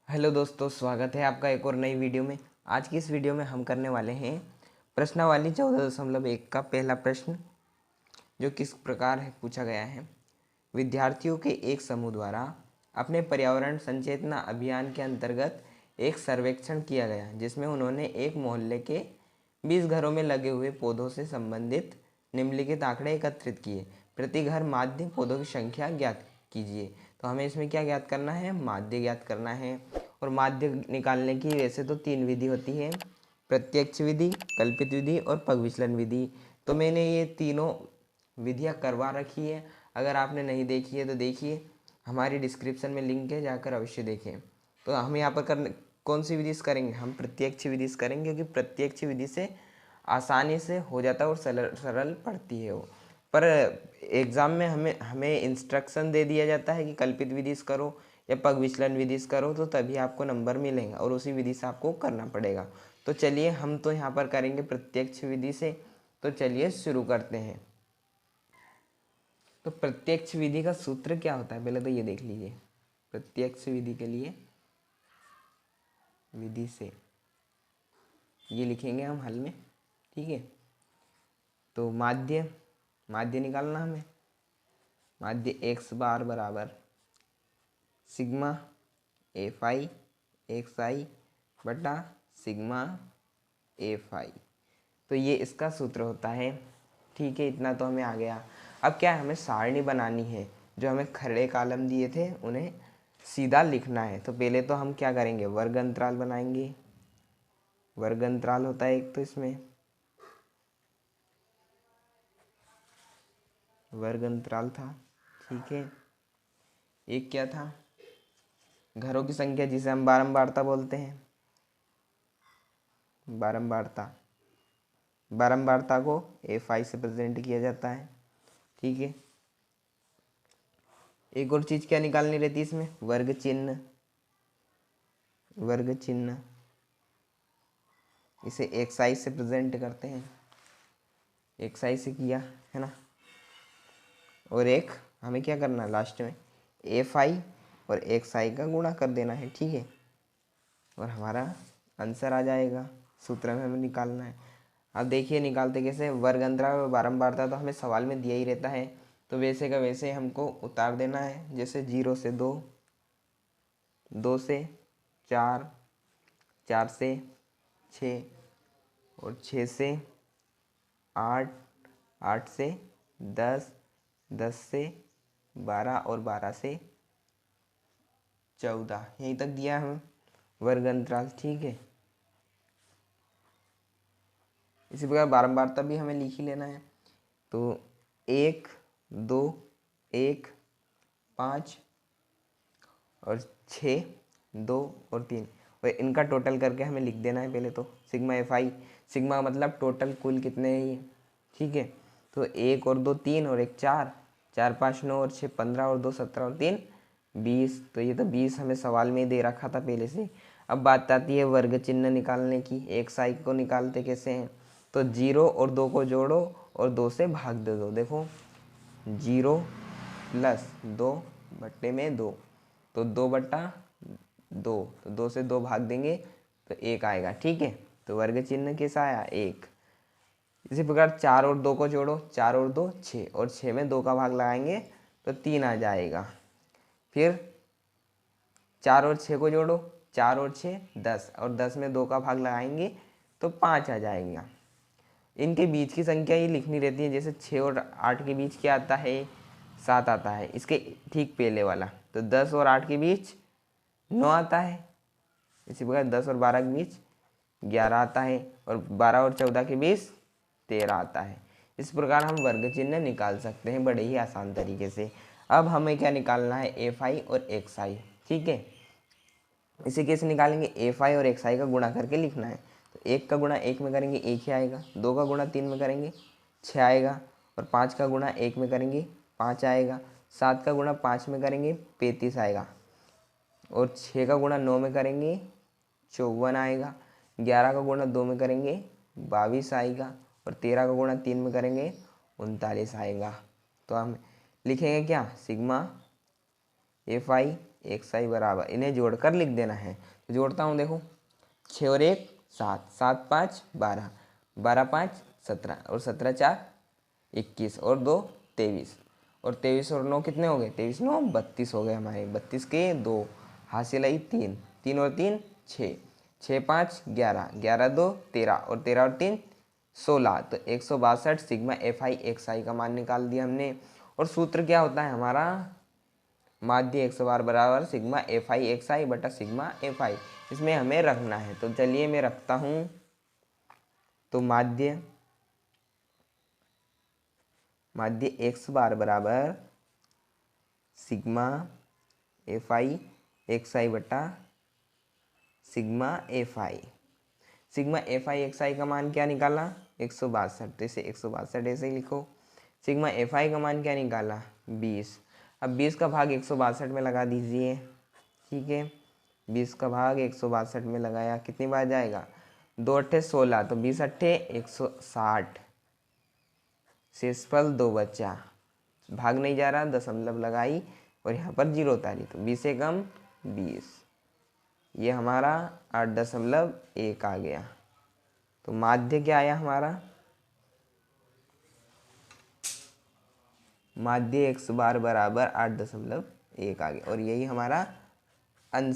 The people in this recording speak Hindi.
हेलो दोस्तों, स्वागत है आपका एक और नई वीडियो में। आज की इस वीडियो में हम करने वाले हैं प्रश्नावली 14.1 का पहला प्रश्न, जो किस प्रकार है पूछा गया है। विद्यार्थियों के एक समूह द्वारा अपने पर्यावरण संचेतना अभियान के अंतर्गत एक सर्वेक्षण किया गया, जिसमें उन्होंने एक मोहल्ले के 20 घरों में लगे हुए पौधों से संबंधित निम्नलिखित आंकड़े एकत्रित किए। प्रति घर माध्य पौधों की संख्या ज्ञात कीजिए। तो हमें इसमें क्या ज्ञात करना है? माध्य ज्ञात करना है। और माध्य निकालने की वैसे तो 3 विधि होती है: प्रत्यक्ष विधि, कल्पित विधि और पगविचलन विधि। तो मैंने ये तीनों विधियाँ करवा रखी है। अगर आपने नहीं देखी है तो देखिए, हमारी डिस्क्रिप्शन में लिंक है, जाकर अवश्य देखें। तो हम यहाँ पर करने कौन सी विधि से करेंगे? हम प्रत्यक्ष विधि से करेंगे, क्योंकि प्रत्यक्ष विधि से आसानी से हो जाता है और सरल सरल पड़ती है वो। पर एग्ज़ाम में हमें इंस्ट्रक्शन दे दिया जाता है कि कल्पित विधि से करो या पग विचलन विधि से करो, तो तभी आपको नंबर मिलेंगे और उसी विधि से आपको करना पड़ेगा। तो चलिए, हम तो यहाँ पर करेंगे प्रत्यक्ष विधि से। तो चलिए शुरू करते हैं। तो प्रत्यक्ष विधि का सूत्र क्या होता है, पहले तो ये देख लीजिए। प्रत्यक्ष विधि के लिए विधि से ये लिखेंगे हम हल में, ठीक है। तो माध्य निकालना हमें। माध्य एक्स बार बराबर सिग्मा एफ आई एक्स आई बटा सिग्मा एफ आई। तो ये इसका सूत्र होता है, ठीक है। इतना तो हमें आ गया। अब क्या है, हमें सारणी बनानी है। जो हमें खड़े कॉलम दिए थे उन्हें सीधा लिखना है। तो पहले तो हम क्या करेंगे, वर्ग अंतराल बनाएंगे। वर्ग अंतराल होता है एक, तो इसमें वर्ग अंतराल था, ठीक है। एक क्या था, घरों की संख्या, जिसे हम बारंबारता बोलते हैं। बारंबारता को एफ आई से प्रेजेंट किया जाता है, ठीक है। एक और चीज क्या निकालनी रहती है इसमें, वर्ग चिन्ह। वर्ग चिन्ह इसे एक्स आई से प्रेजेंट करते हैं। एक्स आई से किया है ना। और एक हमें क्या करना है लास्ट में, एफ आई और एक्स आई का गुणा कर देना है, ठीक है। और हमारा आंसर आ जाएगा। सूत्र में हमें निकालना है। अब देखिए निकालते कैसे। वर्ग अंतराल और बारंबारता तो हमें सवाल में दिया ही रहता है, तो वैसे का वैसे हमको उतार देना है। जैसे 0 से 2, 2 से 4, 4 से 6 और 6 से 8, 8 से 10, 10 से 12 और 12 से 14, यहीं तक दिया है वर्ग अंतराल, ठीक है। इसी प्रकार बारंबारता भी हमें लिख ही लेना है। तो 1, 2, 1, 5 और 6, 2 और 3, और इनका टोटल करके हमें लिख देना है पहले तो। सिग्मा एफ आई, सिग्मा मतलब टोटल कुल कितने हैं ये, ठीक है। तो 1 और 2 3 और 1 4, 4 5 9 और 6 15 और 2 17 और 3 20। तो ये तो 20 हमें सवाल में ही दे रखा था पहले से। अब बात आती है वर्ग चिन्ह निकालने की। एक साइड को निकालते कैसे हैं, तो 0 और 2 को जोड़ो और 2 से भाग दे दो। देखो 0 प्लस 2 बट्टे में 2, तो 2/2, तो 2 से 2 भाग देंगे तो 1 आएगा, ठीक है। तो वर्ग चिन्ह कैसा आया, 1। इसी प्रकार 4 और 2 को जोड़ो, 4 और 2 6, और 6 में 2 का भाग लगाएंगे तो 3 आ जाएगा। फिर 4 और 6 को जोड़ो, 4 और 6 10, और 10 में 2 का भाग लगाएंगे तो 5 आ जाएगा। इनके बीच की संख्या ही लिखनी रहती है। जैसे 6 और 8 के बीच क्या आता है, 7 आता है। इसके ठीक पहले वाला, तो 10 और 8 के बीच 9 आता है। इसी प्रकार 10 और 12 के बीच 11 आता है, और 12 और 14 के बीच 13 आता है। इस प्रकार हम वर्ग चिन्ह निकाल सकते हैं बड़े ही आसान तरीके से। अब हमें क्या निकालना है, एफ आई और एक्स आई, ठीक है। इसे कैसे निकालेंगे, एफ आई और एक्स आई का गुणा करके लिखना है। तो 1 का गुणा 1 में करेंगे 1 ही आएगा, 2 का गुणा 3 में करेंगे 6 आएगा, और 5 का गुणा 1 में करेंगे 5 आएगा, 7 का गुणा 5 में करेंगे 35 आएगा, और 6 का गुणा 9 में करेंगे 54 आएगा, 11 का गुणा 2 में करेंगे 22 आएगा, और 13 का गुणा 3 में करेंगे 39 आएगा। तो हम लिखेंगे क्या, सिग्मा एफ आई xi बराबर, इन्हें जोड़कर लिख देना है। तो जोड़ता हूँ, देखो 6 और 1 7, 7 5 12, 12 5 17 और 17 4 21 और 2 23 और 23 और 9 कितने हो गए? 23 9 32 हो गए हमारे। 32 के 2 हासिल आई 3, 3 और 3 6, 6 5 11, 11 2 13 और 13 और 3 16। तो 162 सिग्मा FI XI का मान निकाल दिया हमने। और सूत्र क्या होता है हमारा? माध्य x बार बराबर सिग्मा FI XI बटा सिग्मा FI, इसमें हमें रखना है। तो चलिए मैं रखता हूँ। तो माध्य x बार बराबर सिग्मा FI XI बटा sigma FI। Sigma FI XI का मान क्या निकाला? 162। तो इसे 162 ऐसे ही लिखो। सिग्मा FI का मान क्या निकाला? 20। अब 20 का भाग 162 में लगा दीजिए। ठीक है, 20 का भाग 162 में लगाया, कितनी बार जाएगा? 2 अट्ठे 16, तो 20 अट्ठे 160, शेषफल 2 बचा, भाग नहीं जा रहा, दशमलव लगाई और यहाँ पर 0 उतारी, तो 20 से कम 20, ये हमारा 8.1 आ गया। तो माध्य क्या आया हमारा? माध्य x बार बराबर 8.1 आ गया और यही हमारा आंसर